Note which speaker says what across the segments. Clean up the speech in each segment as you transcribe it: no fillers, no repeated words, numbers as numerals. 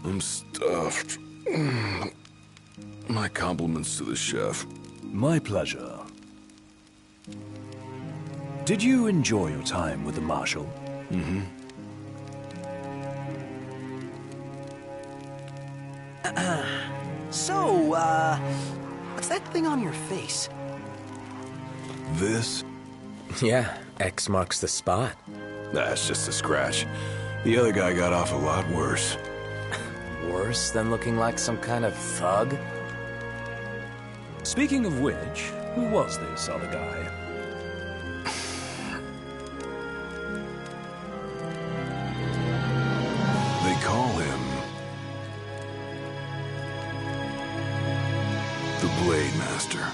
Speaker 1: I'm stuffed. My compliments to the chef.
Speaker 2: My pleasure. Did you enjoy your time with the Marshal?
Speaker 1: Mm-hmm.
Speaker 3: What's that thing on your face?
Speaker 1: This?
Speaker 4: Yeah, X marks the spot.
Speaker 1: That's just a scratch. The other guy got off a lot worse.
Speaker 4: Worse than looking like some kind of thug?
Speaker 2: Speaking of which, who was this other guy?
Speaker 1: They call him the Blade Master.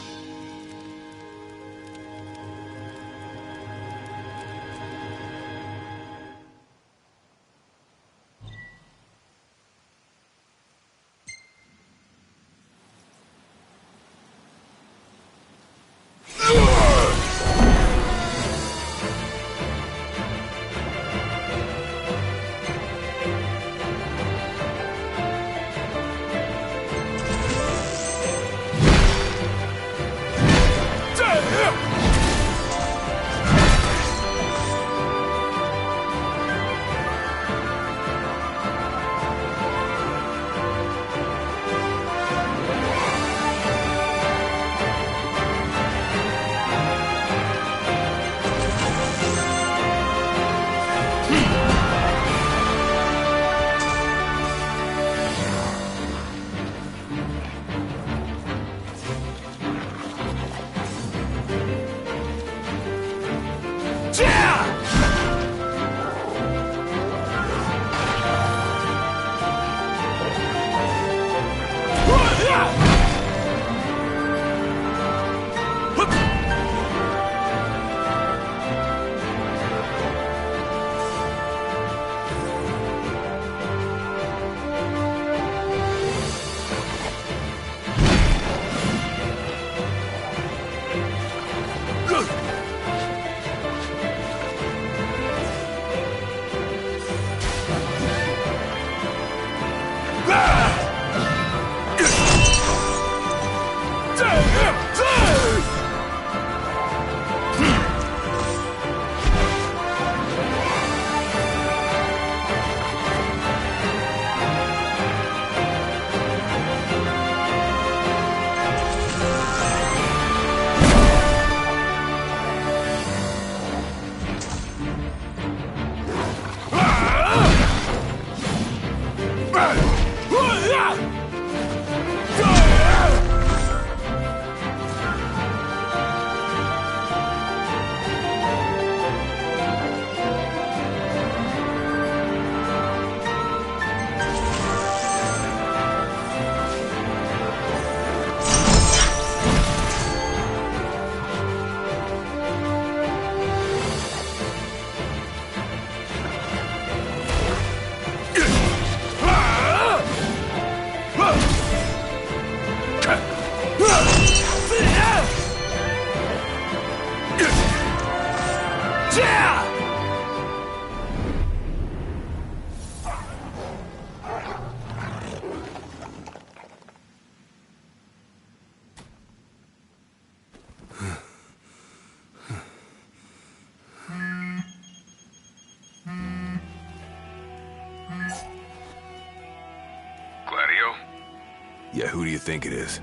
Speaker 1: Yeah, who do you think it is?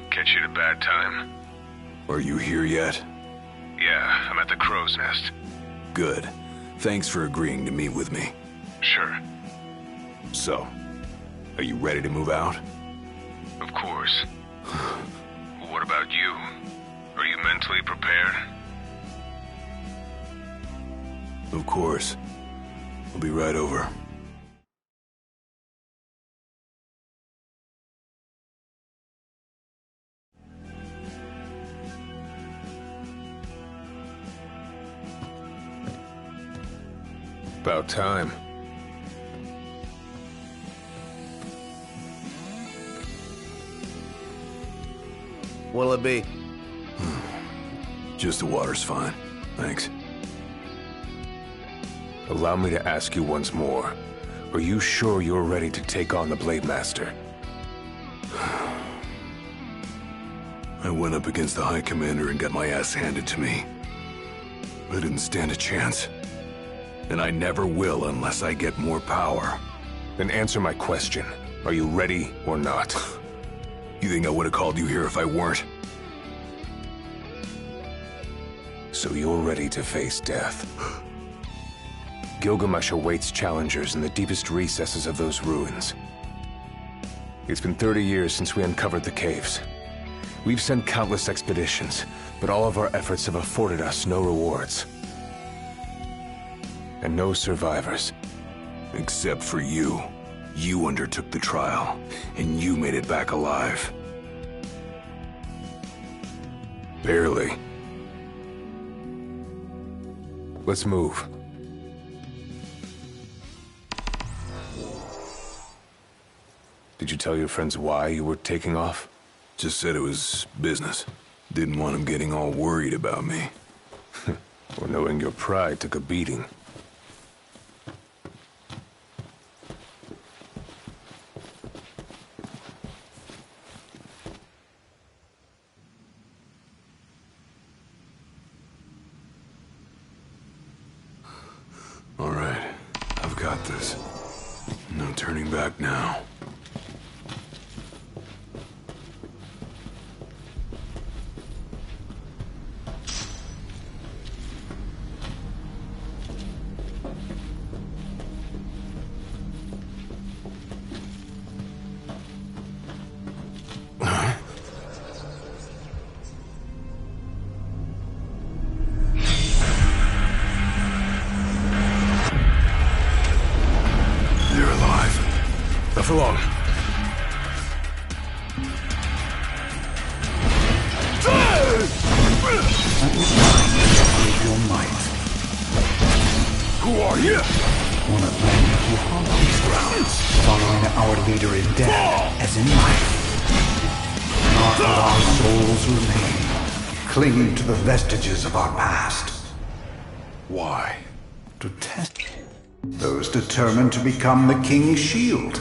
Speaker 5: Catch you at a bad time?
Speaker 1: Are you here yet?
Speaker 5: Yeah, I'm at the crow's nest.
Speaker 1: Good. Thanks for agreeing to meet with me.
Speaker 5: Sure.
Speaker 1: So, are you ready to move out?
Speaker 5: Of course. What about you? Are you mentally prepared?
Speaker 1: Of course. We'll be right over.
Speaker 5: About time.
Speaker 3: What'll it be?
Speaker 1: Just the water's fine. Thanks.
Speaker 5: Allow me to ask you once more. Are you sure you're ready to take on the Blade Master?
Speaker 1: I went up against the High Commander and got my ass handed to me. I didn't stand a chance. And I never will unless I get more power.
Speaker 5: Then answer my question. Are you ready or not?
Speaker 1: You think I would have called you here if I weren't?
Speaker 5: So you're ready to face death. Gilgamesh awaits challengers in the deepest recesses of those ruins. It's been 30 years since we uncovered the caves. We've sent countless expeditions, but all of our efforts have afforded us no rewards. And no survivors.
Speaker 1: Except for you. You undertook the trial, and you made it back alive.
Speaker 5: Barely. Let's move. Did you tell your friends why you were taking off?
Speaker 1: Just said it was business. Didn't want them getting all worried about me.
Speaker 5: Or knowing your pride took a beating.
Speaker 1: All right, I've got this. No turning back now.
Speaker 5: For long.
Speaker 6: Your might.
Speaker 5: Who are you?
Speaker 6: One of many who haunt these grounds, following our leader in death as in life. Not while our souls remain, clinging to the vestiges of our past.
Speaker 1: Why?
Speaker 6: To test those determined to become the King's shield,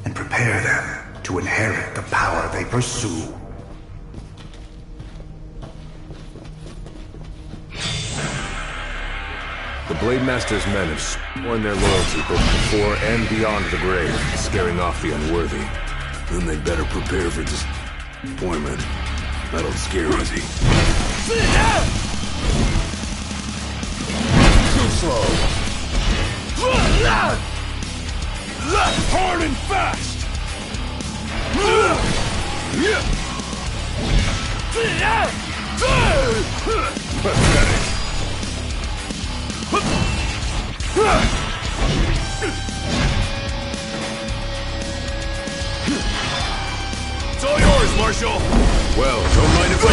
Speaker 6: and prepare them to inherit the power they pursue.
Speaker 5: The Blade Master's men have sworn their loyalty both before and beyond the grave, scaring off the unworthy.
Speaker 1: Then they better prepare for disappointment. That'll scare easy.
Speaker 5: Too slow. Hard and fast! Pathetic. It's all yours, Marshal!
Speaker 1: Well, don't mind if I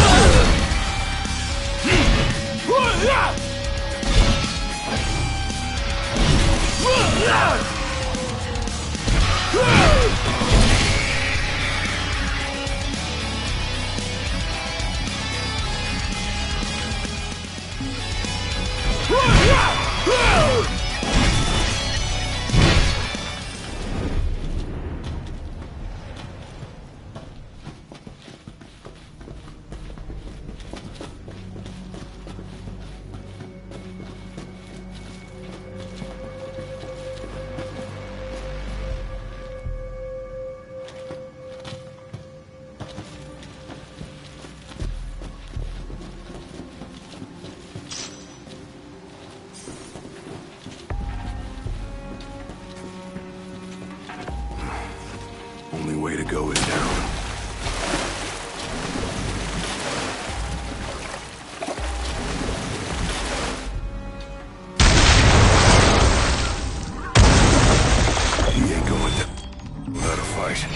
Speaker 1: to go is down. He ain't going to without a fight.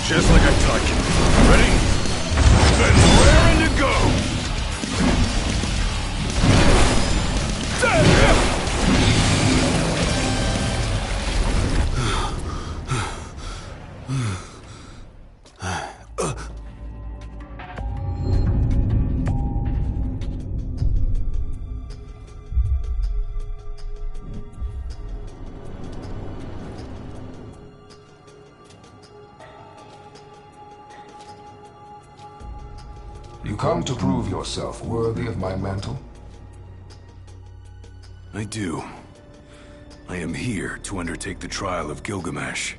Speaker 1: Just like I taught you. Ready? Then raring to go!
Speaker 7: You come to prove yourself worthy of my mantle?
Speaker 1: I do. I am here to undertake the trial of Gilgamesh.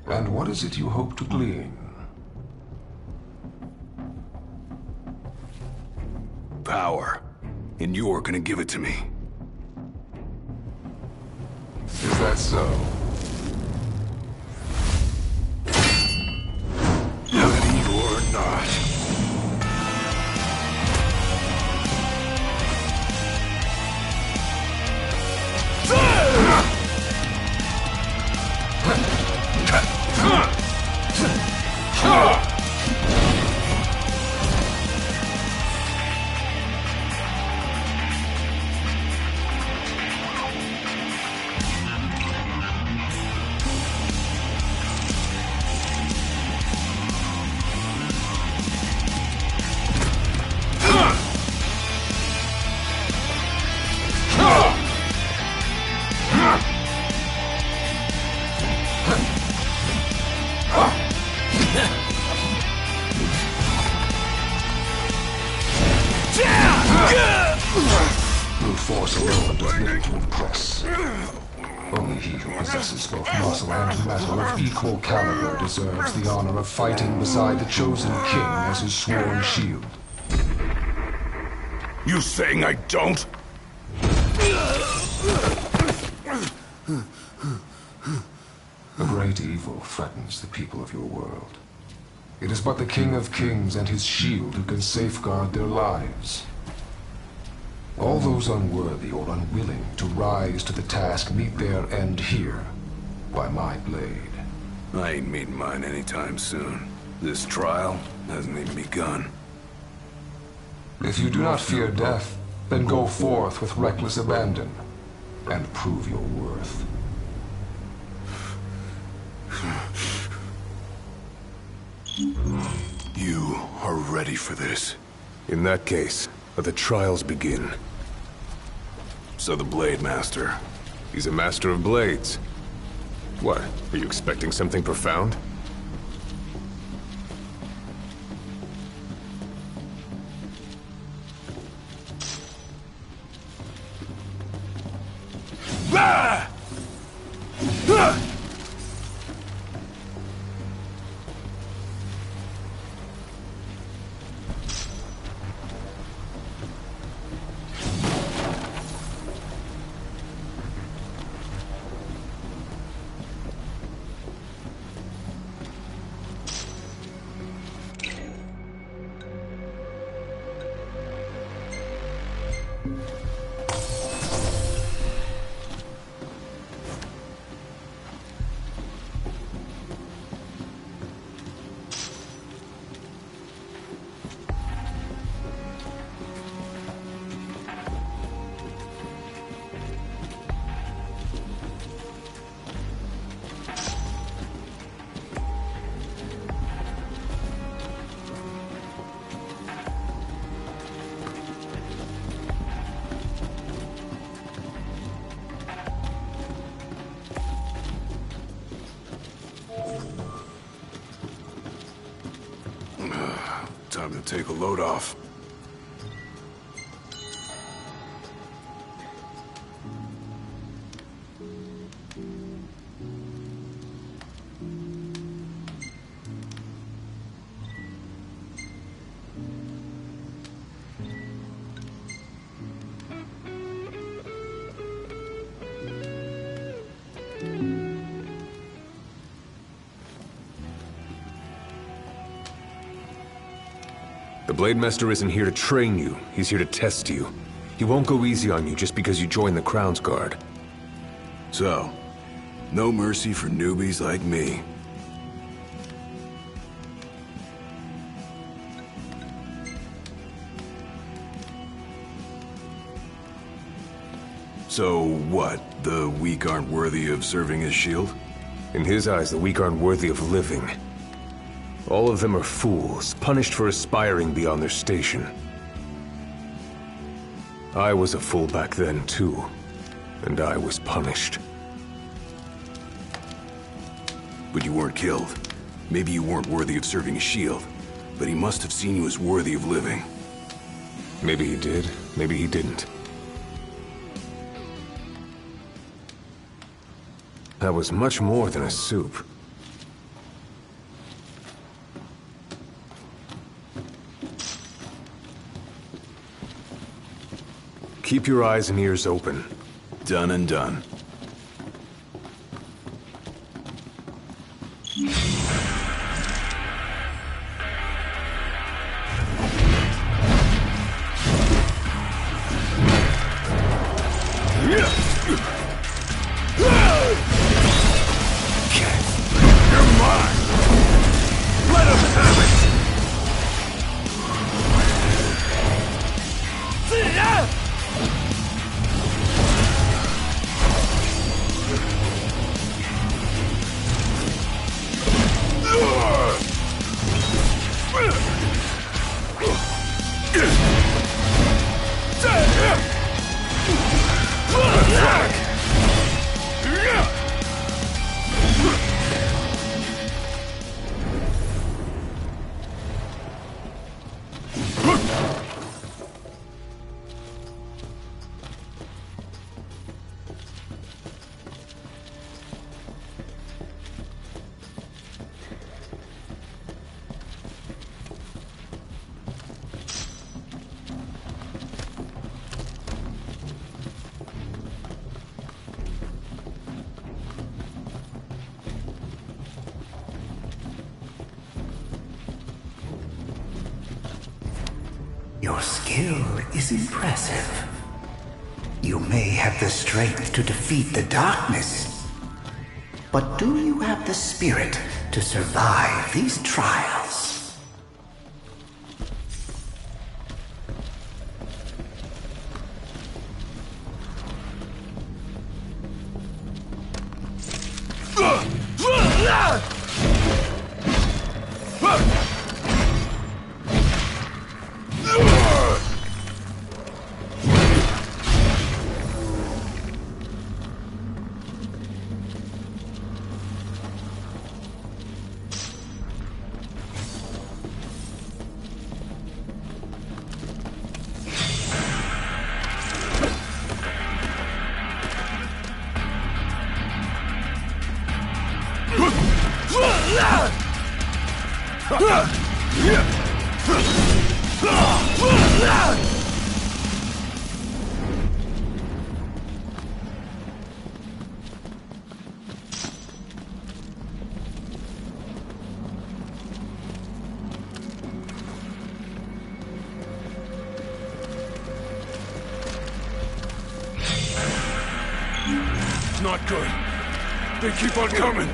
Speaker 7: And what is it you hope to glean?
Speaker 1: Power. And you're gonna give it to me.
Speaker 7: Is that so?
Speaker 1: Believe or not.
Speaker 7: Brute force alone does little to impress. Only he who possesses both muscle and metal of equal caliber deserves the honor of fighting beside the chosen king as his sworn shield.
Speaker 1: You saying I don't?
Speaker 7: A great evil threatens the people of your world. It is but the King of Kings and his shield who can safeguard their lives. All those unworthy or unwilling to rise to the task meet their end here, by my blade.
Speaker 1: I ain't meeting mine anytime soon. This trial hasn't even begun.
Speaker 7: If you do not fear death, then go forth with reckless abandon, and prove your worth.
Speaker 1: You are ready for this.
Speaker 5: In that case, let the trials begin.
Speaker 1: So the Blade Master.
Speaker 5: He's a master of blades. What, are you expecting something profound?
Speaker 1: Ah! Ah! Time to take a load off.
Speaker 5: The Blade Master isn't here to train you, he's here to test you. He won't go easy on you just because you joined the Crown's Guard.
Speaker 1: So, no mercy for newbies like me. So what? The weak aren't worthy of serving as shield?
Speaker 5: In his eyes, the weak aren't worthy of living. All of them are fools, punished for aspiring beyond their station. I was a fool back then, too. And I was punished.
Speaker 1: But you weren't killed. Maybe you weren't worthy of serving as shield, but he must have seen you as worthy of living.
Speaker 5: Maybe he did, maybe he didn't. That was much more than a soup. Keep your eyes and ears open.
Speaker 1: Done and done.
Speaker 6: Your skill is impressive. You may have the strength to defeat the darkness, but do you have the spirit to survive these trials?
Speaker 1: Not good. They keep on coming.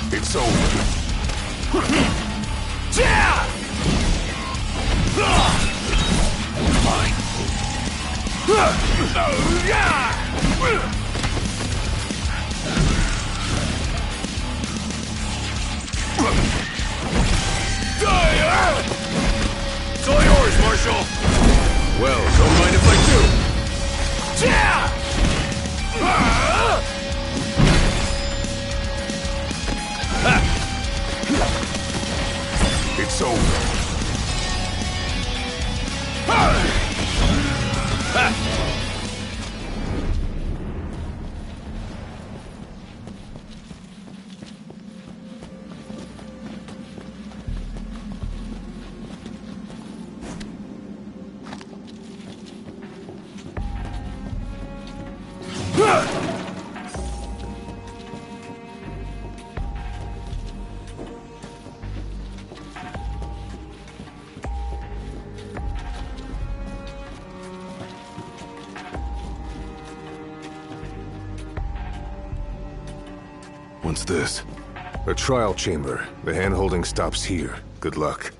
Speaker 5: It's over.
Speaker 1: Fine.
Speaker 5: It's all yours, Marshal! Well, don't mind if I do! It's over.
Speaker 1: What's this?
Speaker 5: A trial chamber. The hand-holding stops here. Good luck.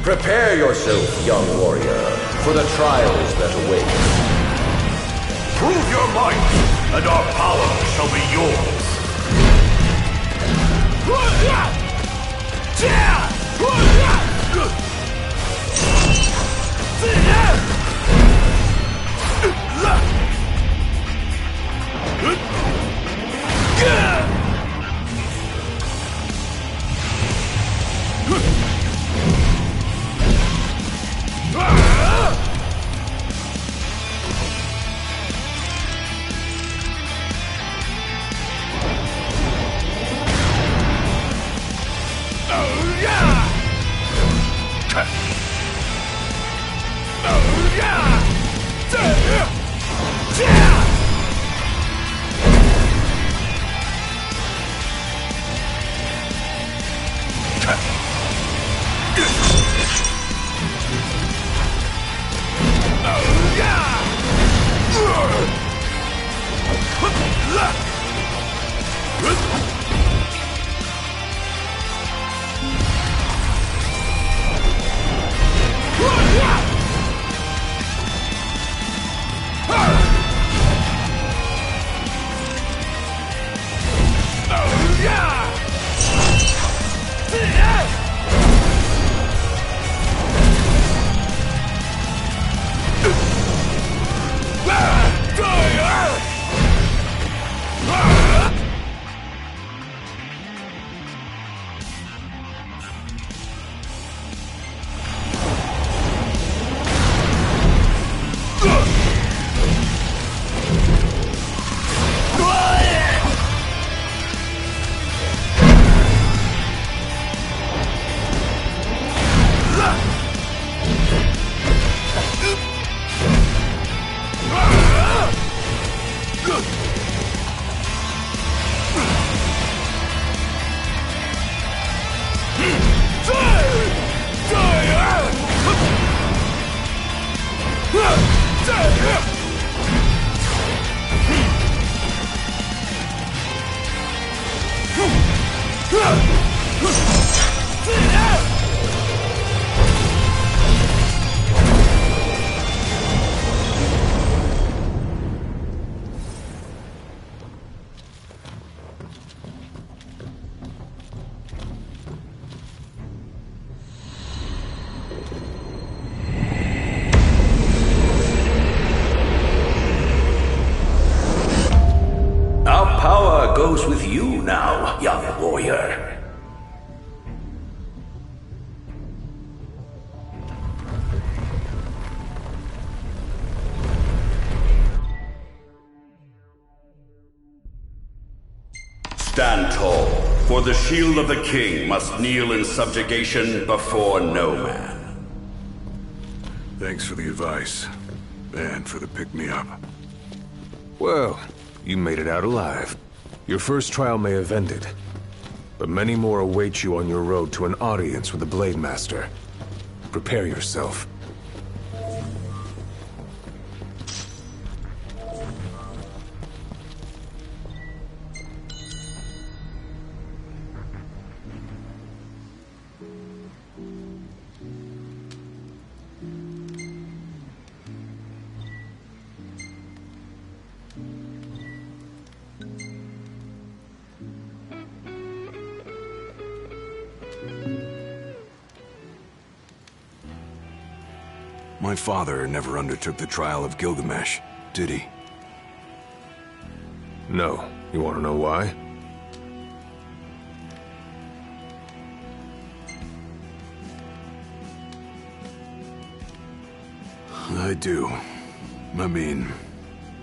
Speaker 8: Prepare yourself, young warrior, for the trials that await.
Speaker 9: Prove your might, and our power shall be yours. Goes with you now, young warrior. Stand tall, for the shield of the king must kneel in subjugation before no man.
Speaker 1: Thanks for the advice, and for the pick-me-up.
Speaker 5: Well, you made it out alive. Your first trial may have ended, but many more await you on your road to an audience with the Blade Master. Prepare yourself.
Speaker 1: My father never undertook the trial of Gilgamesh, did he?
Speaker 5: No. You want to know why?
Speaker 1: I do. I mean,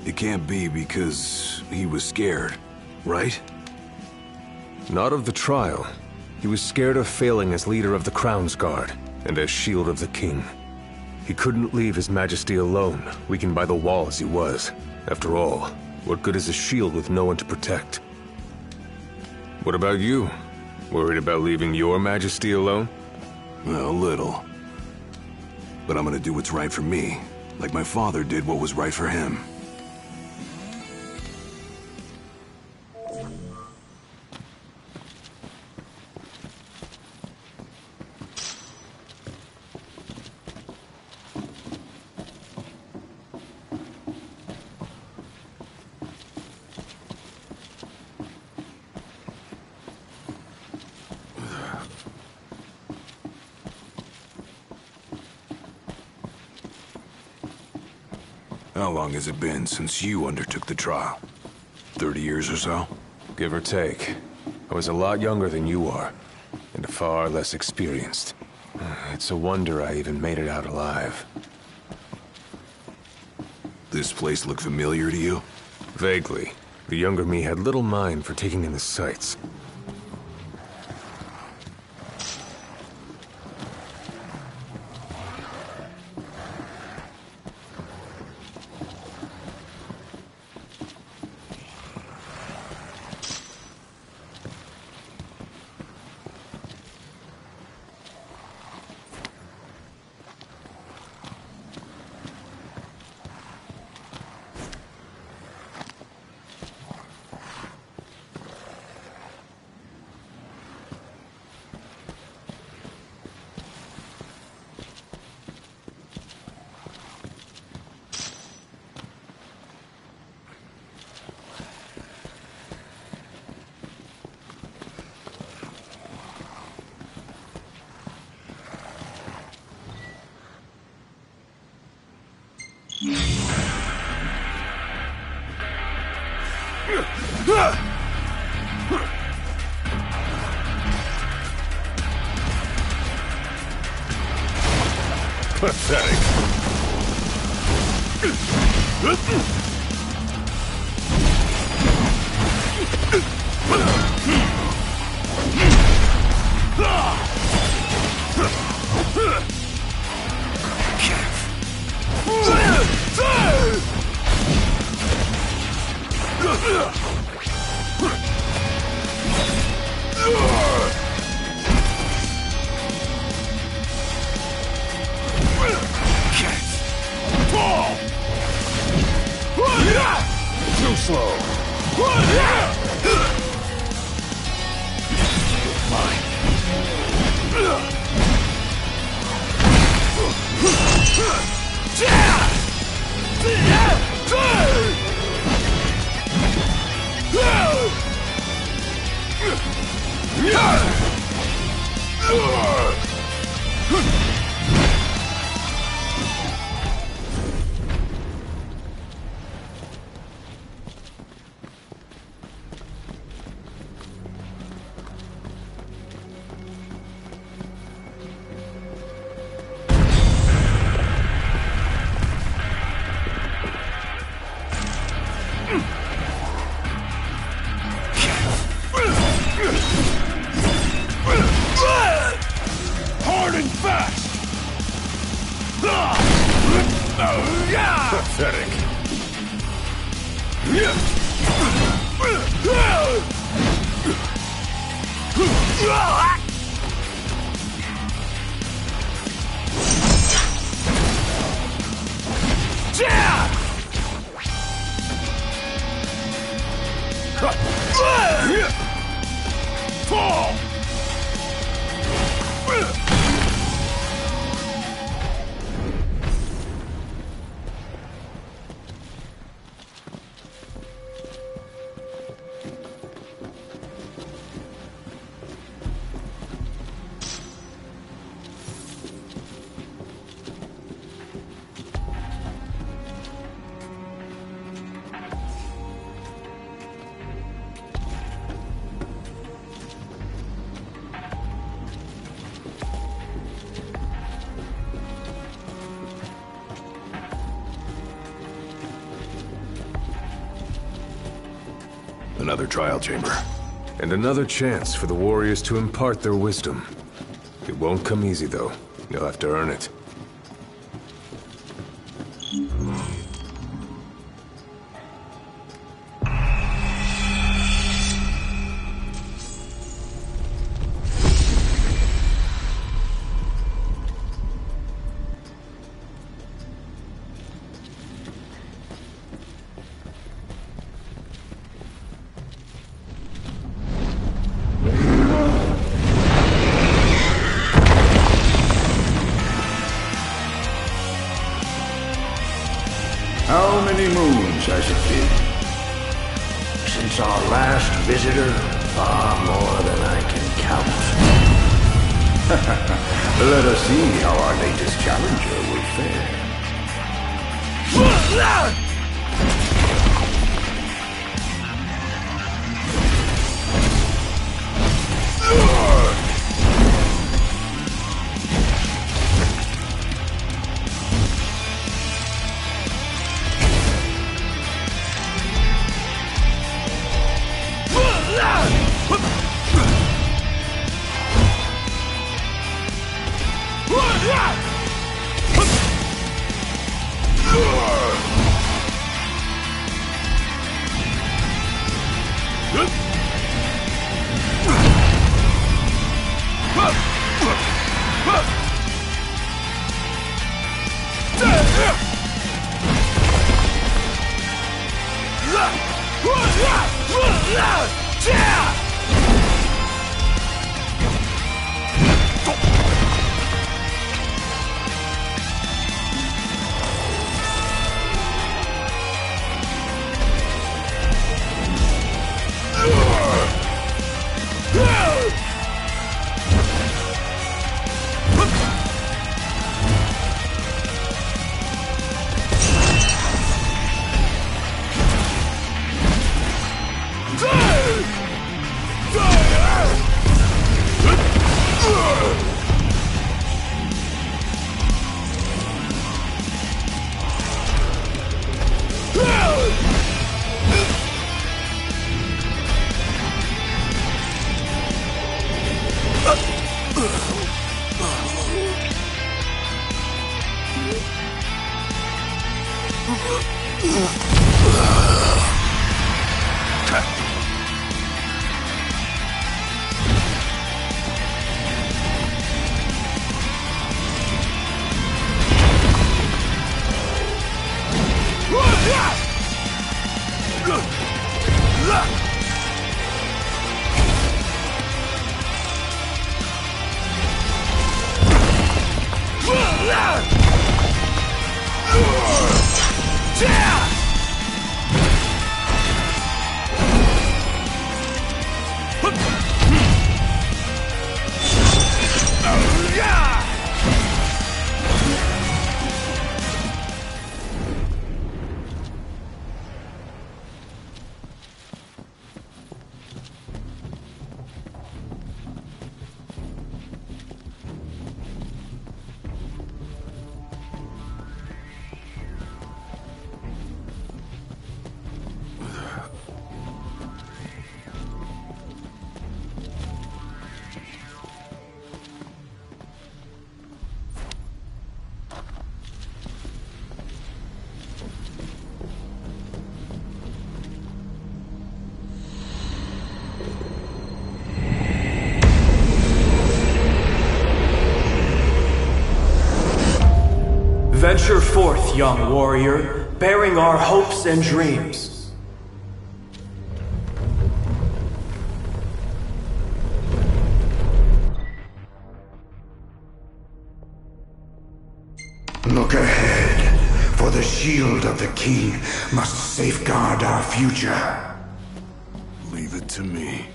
Speaker 1: it can't be because he was scared, right?
Speaker 5: Not of the trial. He was scared of failing as leader of the Crown's Guard, and as Shield of the King. He couldn't leave His Majesty alone, weakened by the wall as he was. After all, what good is a shield with no one to protect? What about you? Worried about leaving your Majesty alone?
Speaker 1: Well, a little. But I'm gonna do what's right for me, like my father did what was right for him. How long has it been since you undertook the trial? 30 years or so?
Speaker 5: Give or take. I was a lot younger than you are, and far less experienced. It's a wonder I even made it out alive.
Speaker 1: This place look familiar to you?
Speaker 5: Vaguely. The younger me had little mind for taking in the sights.
Speaker 1: Pathetic.
Speaker 5: Too slow.
Speaker 1: Hard and fast! Pathetic. Fall! Another trial chamber.
Speaker 5: And another chance for the warriors to impart their wisdom. It won't come easy, though. You'll have to earn it.
Speaker 6: How many moons has it been? Since our last visitor, far more than I can count. Let us see how our latest challenger will fare.
Speaker 10: Venture forth, young warrior, bearing our hopes and dreams.
Speaker 6: Look ahead, for the shield of the king must safeguard our future.
Speaker 1: Leave it to me.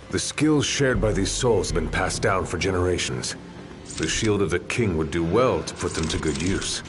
Speaker 5: The skills shared by these souls have been passed down for generations. The shield of the king would do well to put them to good use.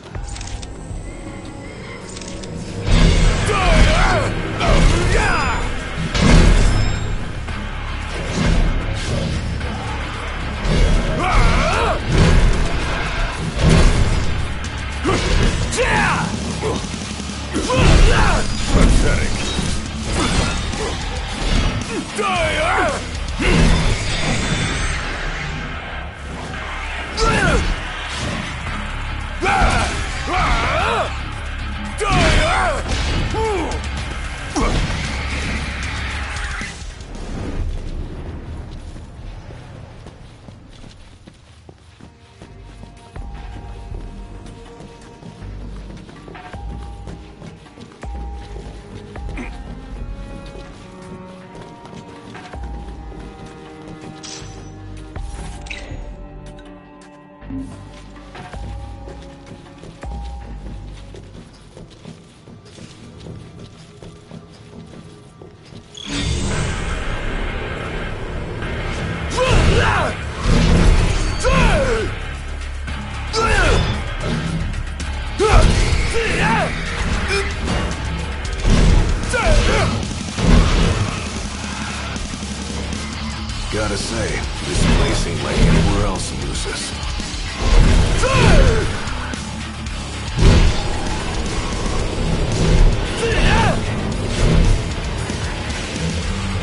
Speaker 1: Gotta say, this place ain't like anywhere else in Lucis.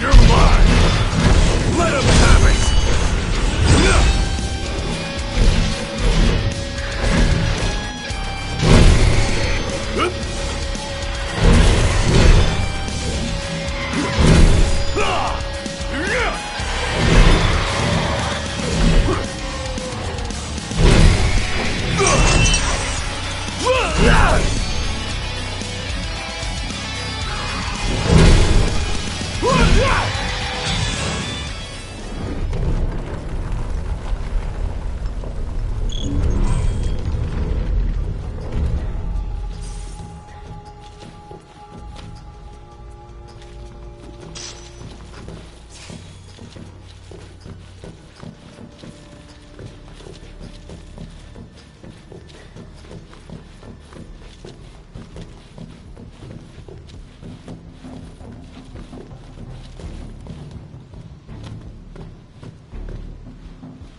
Speaker 1: You're mine! Let him have it!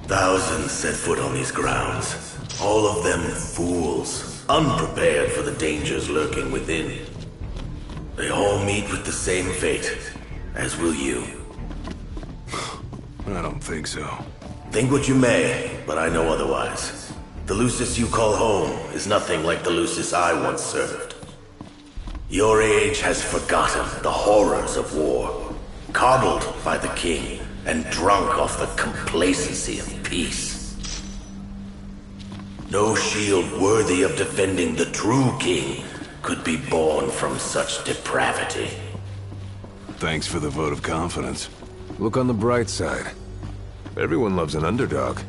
Speaker 9: Thousands set foot on these grounds. All of them fools, unprepared for the dangers lurking within. They all meet with the same fate, as will you.
Speaker 1: I don't think so.
Speaker 9: Think what you may, but I know otherwise. The Lucis you call home is nothing like the Lucis I once served. Your age has forgotten the horrors of war, coddled by the king, and drunk off the complacency of peace. No shield worthy of defending the true king could be born from such depravity.
Speaker 1: Thanks for the vote of confidence.
Speaker 5: Look on the bright side. Everyone loves an underdog.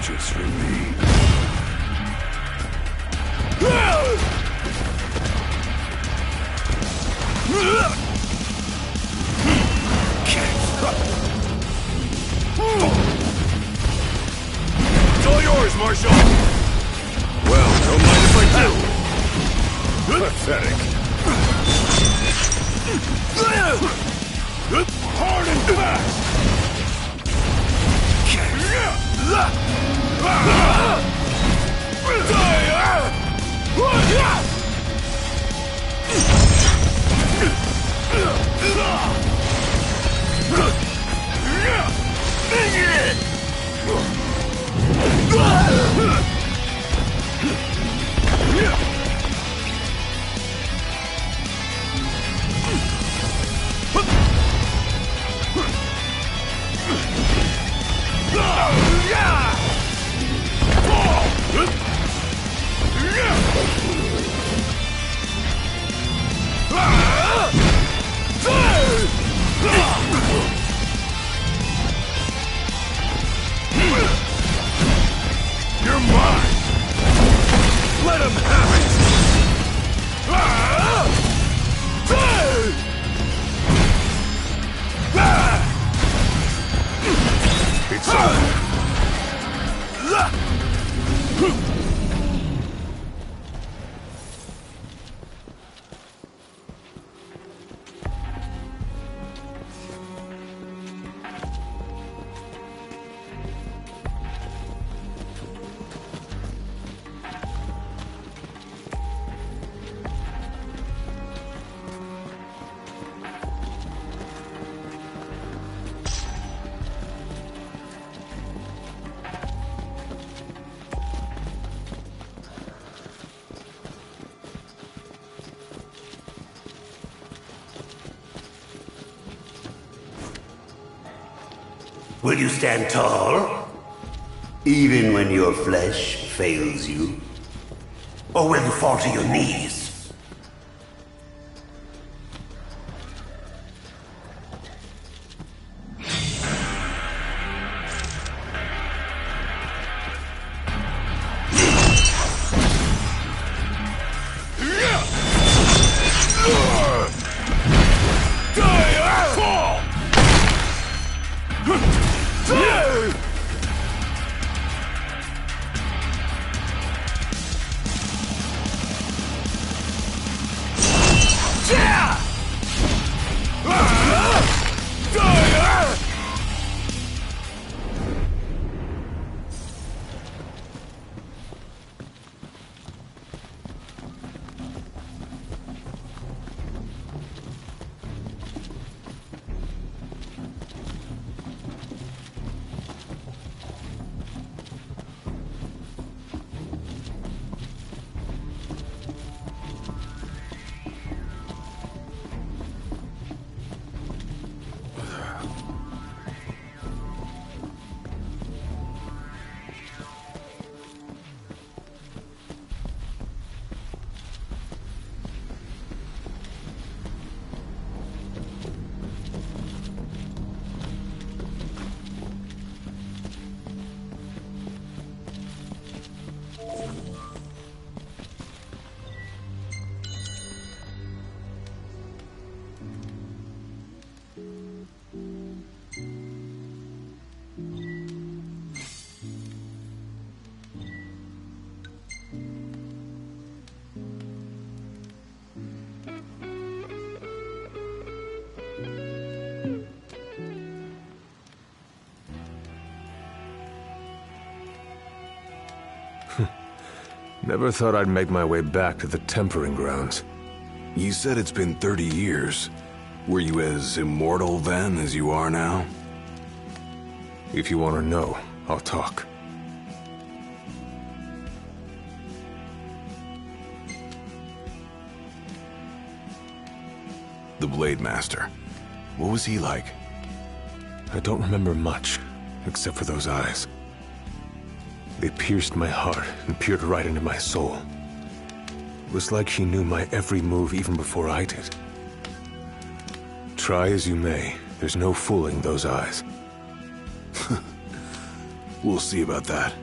Speaker 1: Just for me. It's all yours, Marshal! Well, don't mind if I do. Pathetic. Hard and fast! Yeah!
Speaker 9: Will you stand tall? Even when your flesh fails you? Or will you fall to your knees?
Speaker 5: Never thought I'd make my way back to the tempering grounds.
Speaker 1: You said it's been 30 years. Were you as immortal then as you are now?
Speaker 5: If you want to know, I'll talk.
Speaker 1: The Blade Master. What was he like?
Speaker 5: I don't remember much, except for those eyes. They pierced my heart and peered right into my soul. It was like she knew my every move even before I did. Try as you may, there's no fooling those eyes.
Speaker 1: We'll see about that.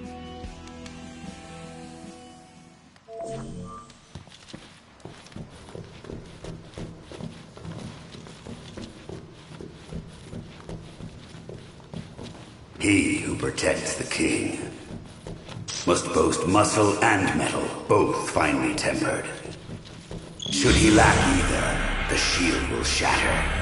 Speaker 9: He who protects the king must boast muscle and metal, both finely tempered. Should he lack either, the shield will shatter.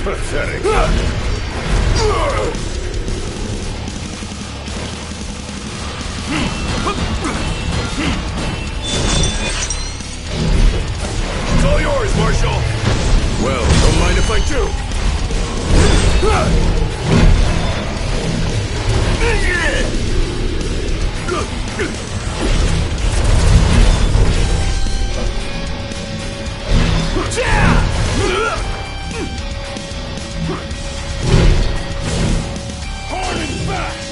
Speaker 1: Pathetic. It's all yours, Marshal. Well, don't mind if I do. Hard and fast!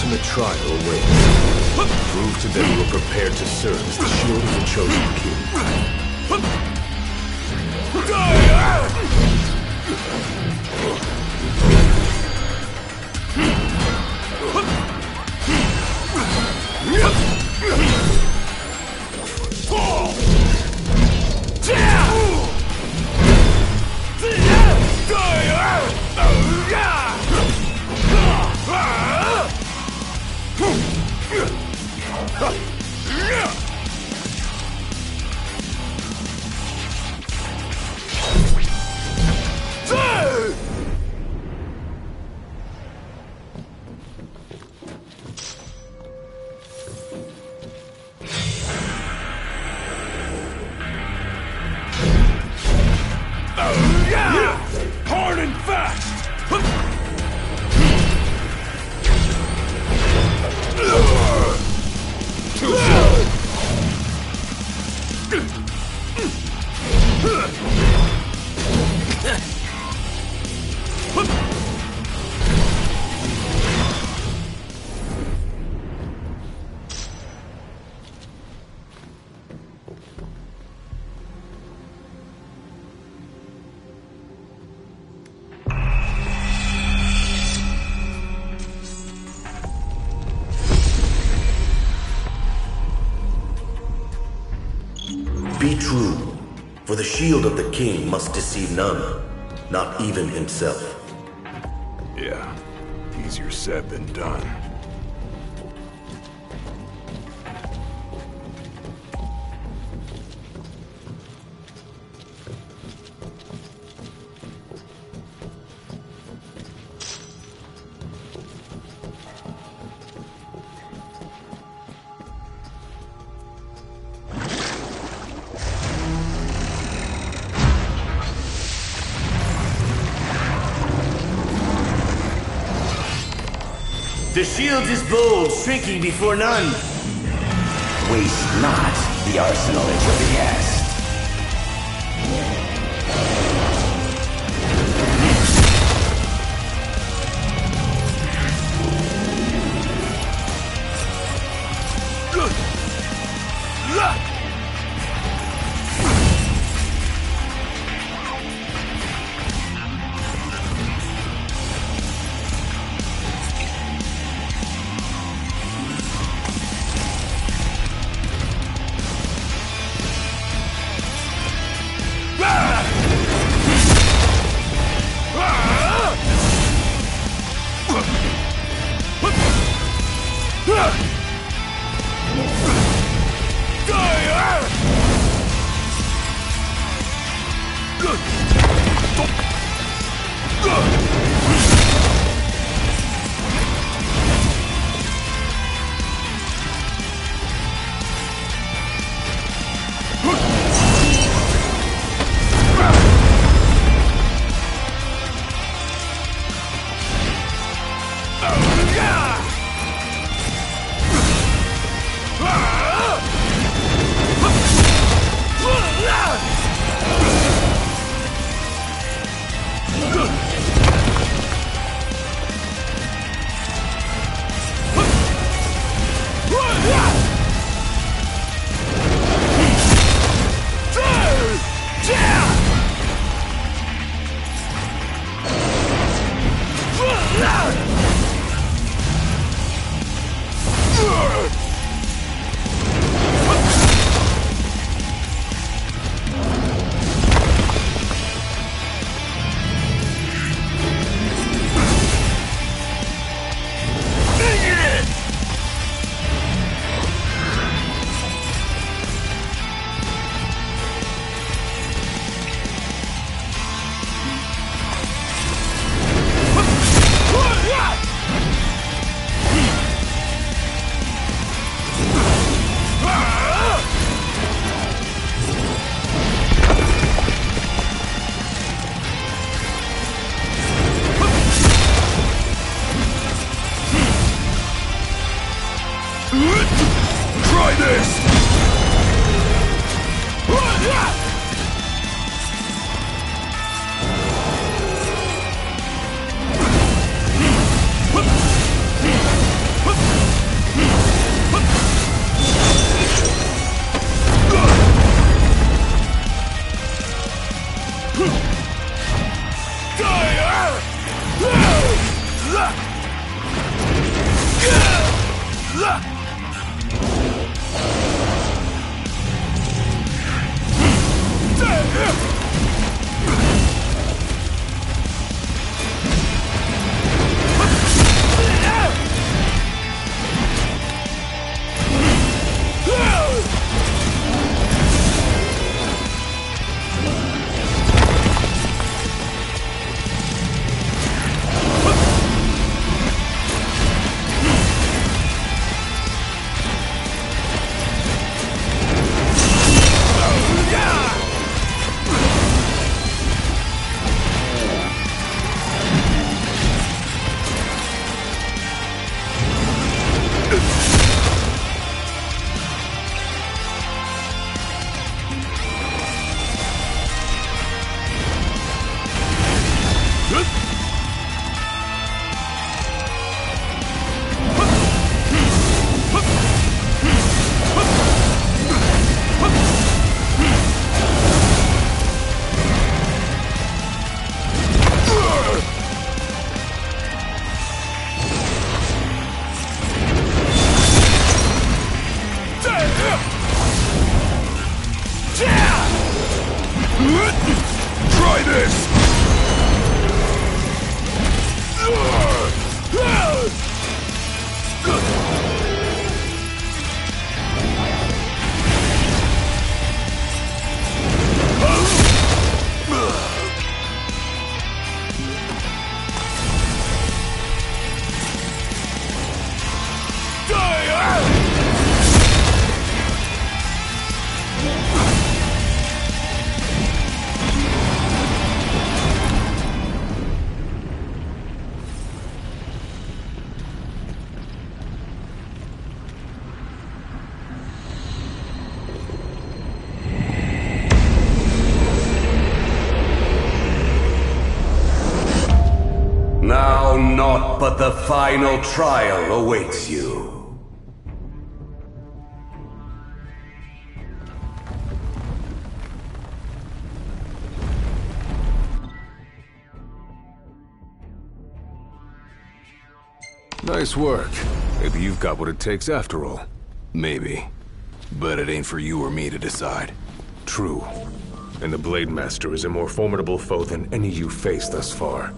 Speaker 5: ultimate trial awaits. Prove to them you are prepared to serve as the shield of the chosen king.
Speaker 2: Hard and fast!
Speaker 9: Be true, for the shield of the king must deceive none, not even himself.
Speaker 1: Yeah, easier said than done.
Speaker 11: The shield is bold, shrinking before none.
Speaker 12: Waste not the arsenal at your behest.
Speaker 1: Try this! Try this!
Speaker 9: Now naught but the final trial awaits you.
Speaker 5: Nice work. Maybe you've got what it takes after all.
Speaker 1: Maybe. But it ain't for you or me to decide.
Speaker 5: True. And the Blade Master is a more formidable foe than any you faced thus far.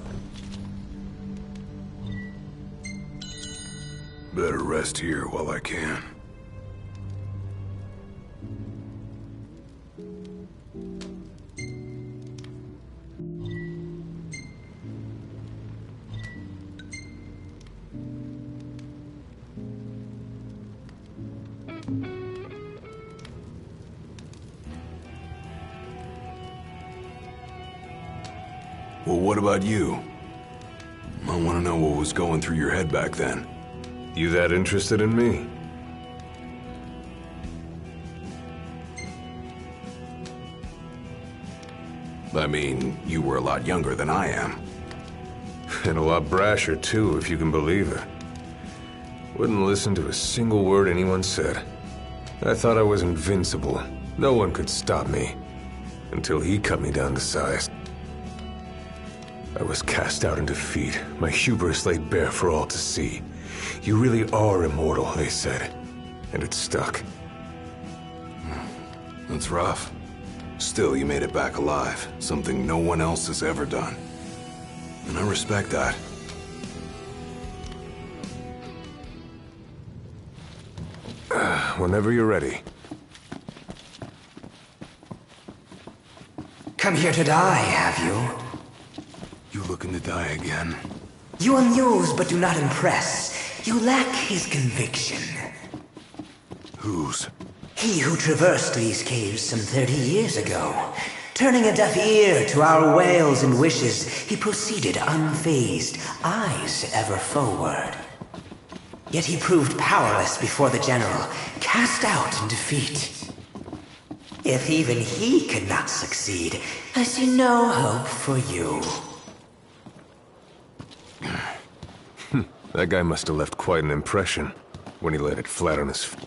Speaker 1: Better rest here while I can. Well, what about you? I want to know what was going through your head back then.
Speaker 5: You that interested in me?
Speaker 1: I mean, you were a lot younger than I am.
Speaker 5: And a lot brasher, too, if you can believe it. Wouldn't listen to a single word anyone said. I thought I was invincible. No one could stop me. Until he cut me down to size. I was cast out in defeat, my hubris laid bare for all to see. You really are immortal, they said. And it stuck.
Speaker 1: That's rough. Still, you made it back alive. Something no one else has ever done. And I respect that.
Speaker 5: Whenever you're ready.
Speaker 12: Come here to die, have you?
Speaker 1: You looking to die again?
Speaker 12: You amuse but do not impress. You lack his conviction.
Speaker 1: Whose?
Speaker 12: He who traversed these caves some 30 years ago. Turning a deaf ear to our wails and wishes, he proceeded unfazed, eyes ever forward. Yet he proved powerless before the general, cast out in defeat. If even he could not succeed, I see no hope for you.
Speaker 5: That guy must have left quite an impression when he laid it flat on his feet.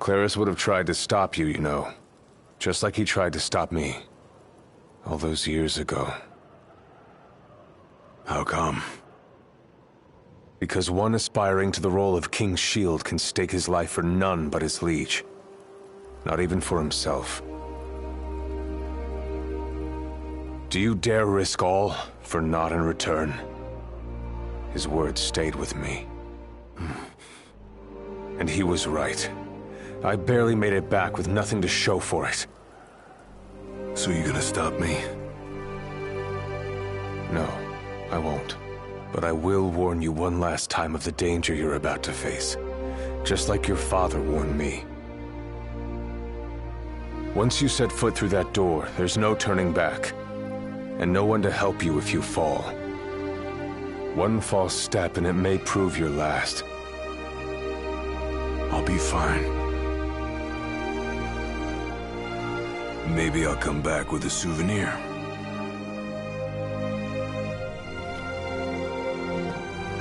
Speaker 5: Claris would have tried to stop you, you know. Just like he tried to stop me. All those years ago.
Speaker 1: How come?
Speaker 5: Because one aspiring to the role of King's Shield can stake his life for none but his liege. Not even for himself. Do you dare risk all for naught in return? His words stayed with me. And he was right. I barely made it back with nothing to show for it.
Speaker 1: So you gonna stop me?
Speaker 5: No, I won't. But I will warn you one last time of the danger you're about to face. Just like your father warned me. Once you set foot through that door, there's no turning back. And no one to help you if you fall. One false step and it may prove your last.
Speaker 1: I'll be fine. Maybe I'll come back with a souvenir.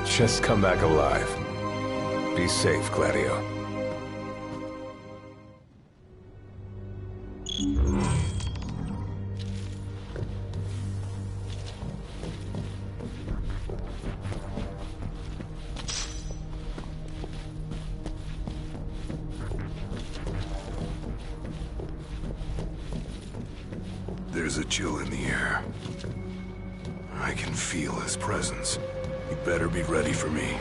Speaker 5: Just come back alive. Be safe, Gladio.
Speaker 1: There's a chill in the air. I can feel his presence. You better be ready for me.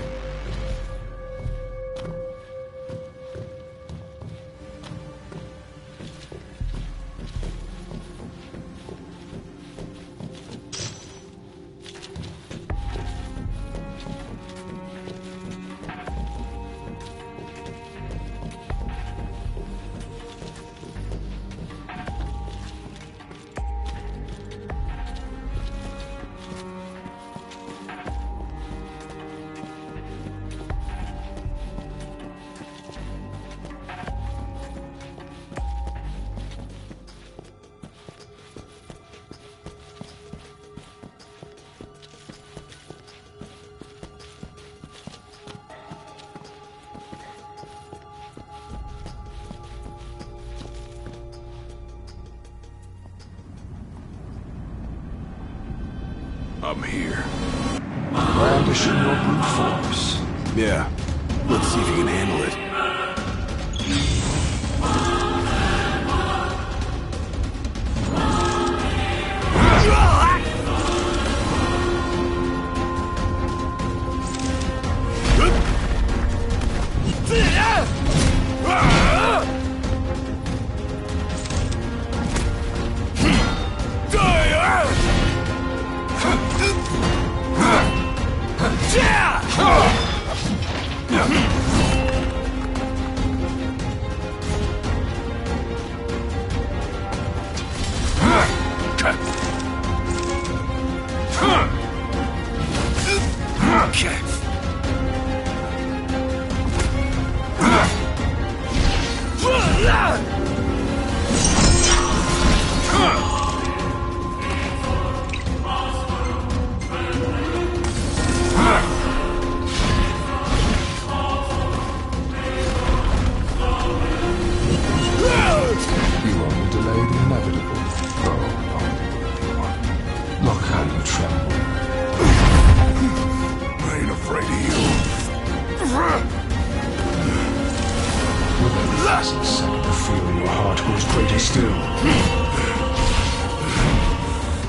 Speaker 1: I'm here.
Speaker 7: Brandishing your brute force.
Speaker 1: Yeah. Let's see if you can handle it.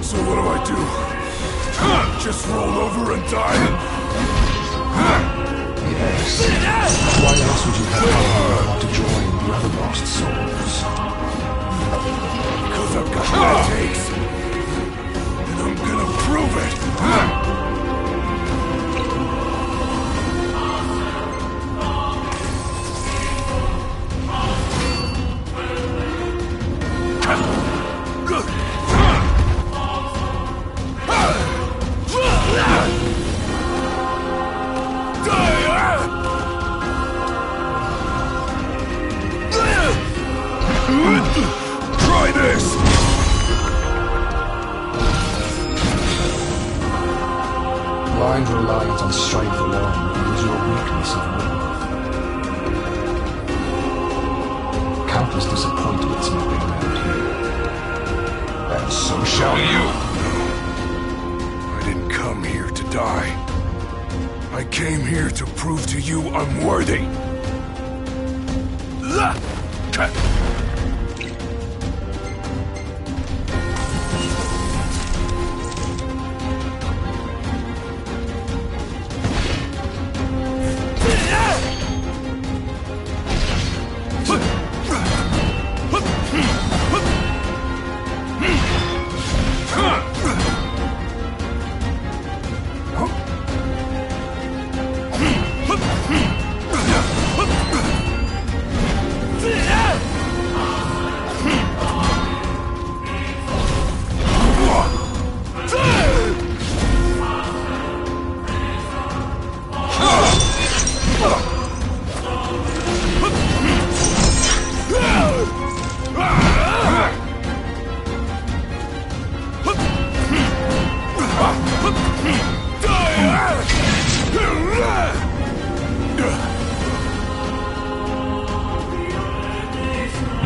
Speaker 1: So what do I do? Just roll over and die?
Speaker 7: Yes. Why else would you have come want to join the other lost souls?
Speaker 1: Because I've got what it takes. And I'm gonna prove it!
Speaker 2: Try this!
Speaker 7: Blind reliance on strength alone is your weakness of will. his disappointments nothing around here. And so shall you!
Speaker 1: I didn't come here to die. I came here to prove to you I'm worthy.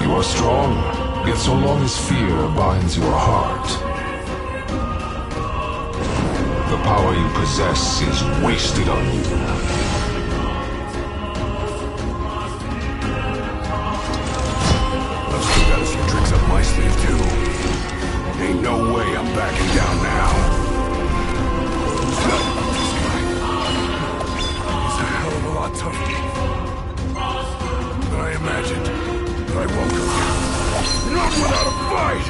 Speaker 7: You are strong, yet so long as fear binds your heart, the power you possess is wasted on you.
Speaker 1: I've still got a few tricks up my sleeve, too. Ain't no way I'm backing down now. He's a hell of a lot tougher than I imagined. But I won't go down. Not without a fight!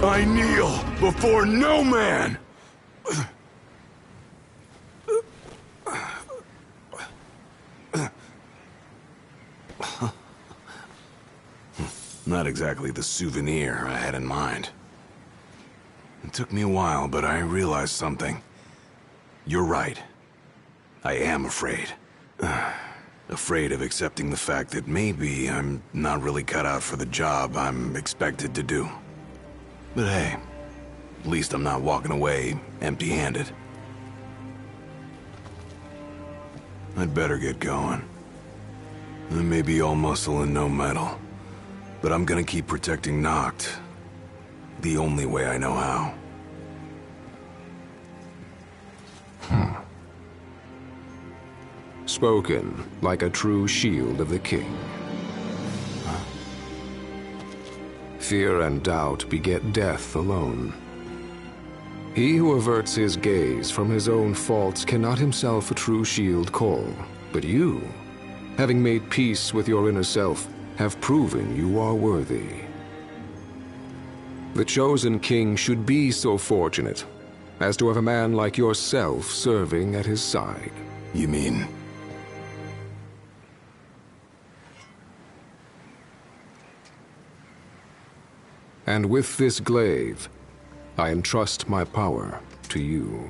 Speaker 1: I kneel before no man! Not exactly the souvenir I had in mind. It took me a while, but I realized something. You're right. I am afraid. Afraid of accepting the fact that maybe I'm not really cut out for the job I'm expected to do. But hey, at least I'm not walking away empty-handed. I'd better get going. I may be all muscle and no metal, but I'm gonna keep protecting Noct the only way I know how.
Speaker 7: Spoken like a true shield of the king. Fear and doubt beget death alone. He who averts his gaze from his own faults cannot himself a true shield call. But you, having made peace with your inner self, have proven you are worthy. The chosen king should be so fortunate as to have a man like yourself serving at his side.
Speaker 1: You mean?
Speaker 7: And with this glaive, I entrust my power to you.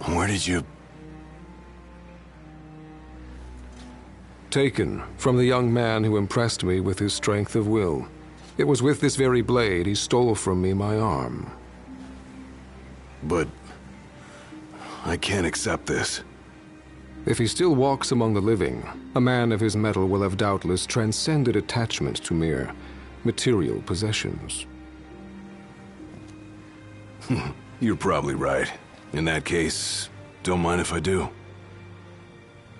Speaker 1: Where did you...
Speaker 7: Taken from the young man who impressed me with his strength of will. It was with this very blade he stole from me my arm.
Speaker 1: But... I can't accept this.
Speaker 7: If he still walks among the living, a man of his mettle will have doubtless transcended attachment to mere material possessions.
Speaker 1: You're probably right. In that case, don't mind if I do.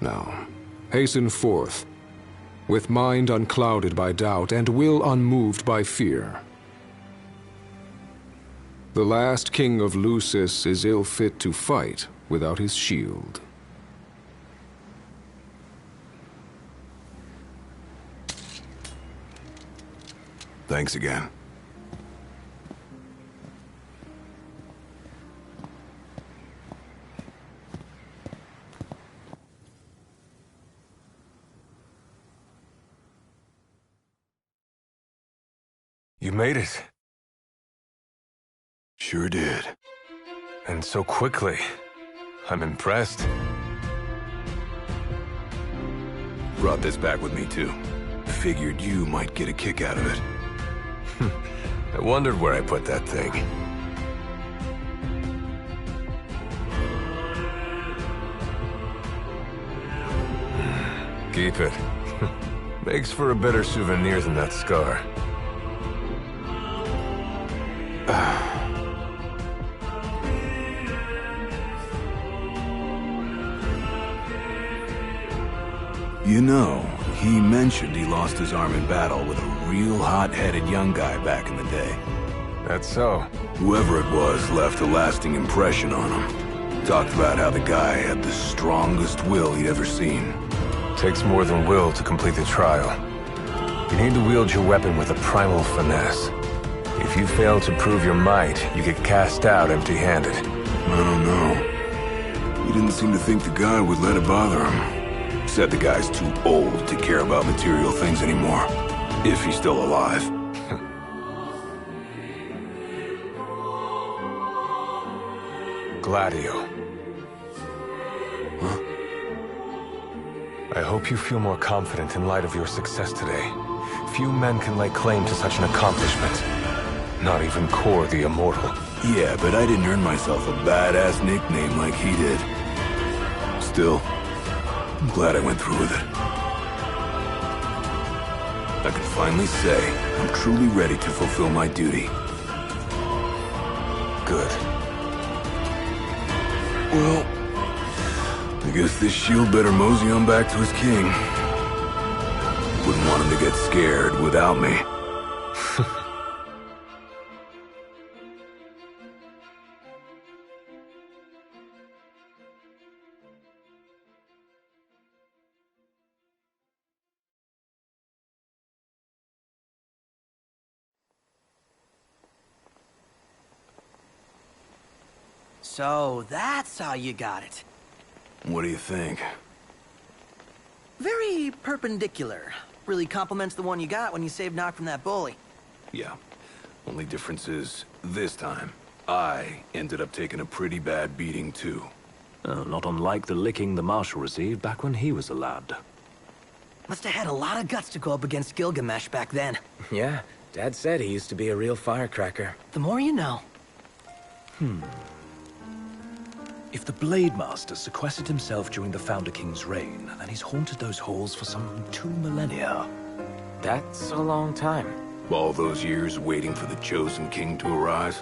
Speaker 7: Now, hasten forth, with mind unclouded by doubt and will unmoved by fear. The last king of Lucis is ill fit to fight without his shield.
Speaker 1: Thanks again.
Speaker 5: You made it.
Speaker 1: Sure did.
Speaker 5: And so quickly. I'm impressed.
Speaker 1: Brought this back with me, too. Figured you might get a kick out of it.
Speaker 5: I wondered where I put that thing. Keep it. Makes for a better souvenir than that scar.
Speaker 1: You know, he mentioned he lost his arm in battle with a real hot-headed young guy back in the day.
Speaker 5: That's so.
Speaker 1: Whoever it was left a lasting impression on him. Talked about how the guy had the strongest will he'd ever seen.
Speaker 5: Takes more than will to complete the trial. You need to wield your weapon with a primal finesse. If you fail to prove your might, you get cast out empty-handed.
Speaker 1: I don't know. He didn't seem to think the guy would let it bother him. Said the guy's too old to care about material things anymore. If he's still alive.
Speaker 5: Gladio.
Speaker 1: Huh?
Speaker 5: I hope you feel more confident in light of your success today. Few men can lay claim to such an accomplishment. Not even Kor the Immortal.
Speaker 1: Yeah, but I didn't earn myself a badass nickname like he did. Still, I'm glad I went through with it. I can finally say I'm truly ready to fulfill my duty. Good. Well, I guess this shield better mosey on back to his king. Wouldn't want him to get scared without me.
Speaker 3: So, that's how you got it.
Speaker 1: What do you think?
Speaker 3: Very perpendicular. Really complements the one you got when you saved Nock from that bully.
Speaker 1: Yeah. Only difference is, this time, I ended up taking a pretty bad beating too.
Speaker 4: Not unlike the licking the Marshal received back when he was a lad.
Speaker 3: Must have had a lot of guts to go up against Gilgamesh back then.
Speaker 4: Yeah, Dad said he used to be a real firecracker.
Speaker 3: The more you know.
Speaker 10: If the Blade Master sequestered himself during the Founder King's reign, then he's haunted those halls for some 2 millennia.
Speaker 4: That's a long time.
Speaker 1: All those years waiting for the chosen king to arise.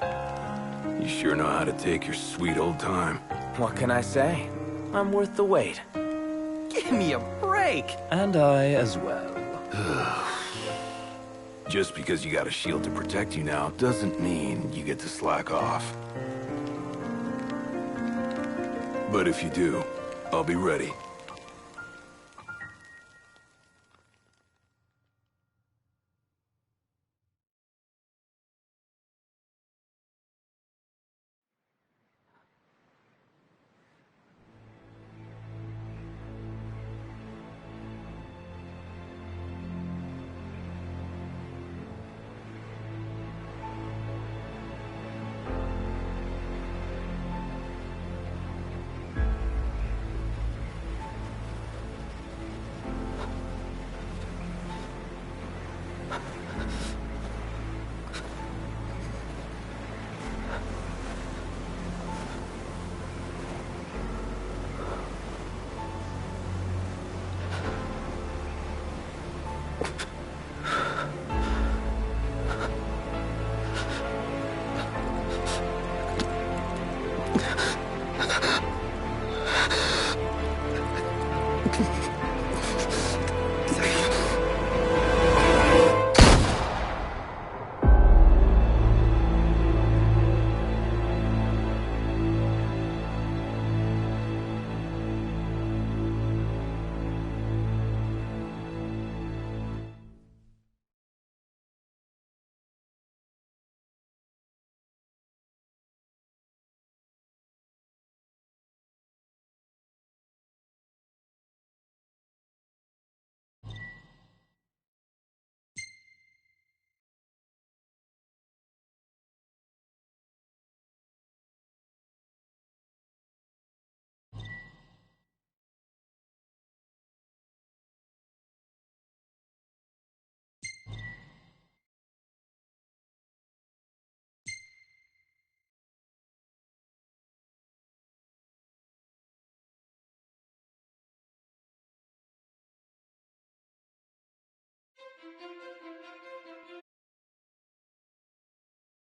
Speaker 1: You sure know how to take your sweet old time.
Speaker 4: What can I say? I'm worth the wait.
Speaker 3: Give me a break!
Speaker 10: And I as well.
Speaker 1: Just because you got a shield to protect you now doesn't mean you get to slack off. But if you do, I'll be ready.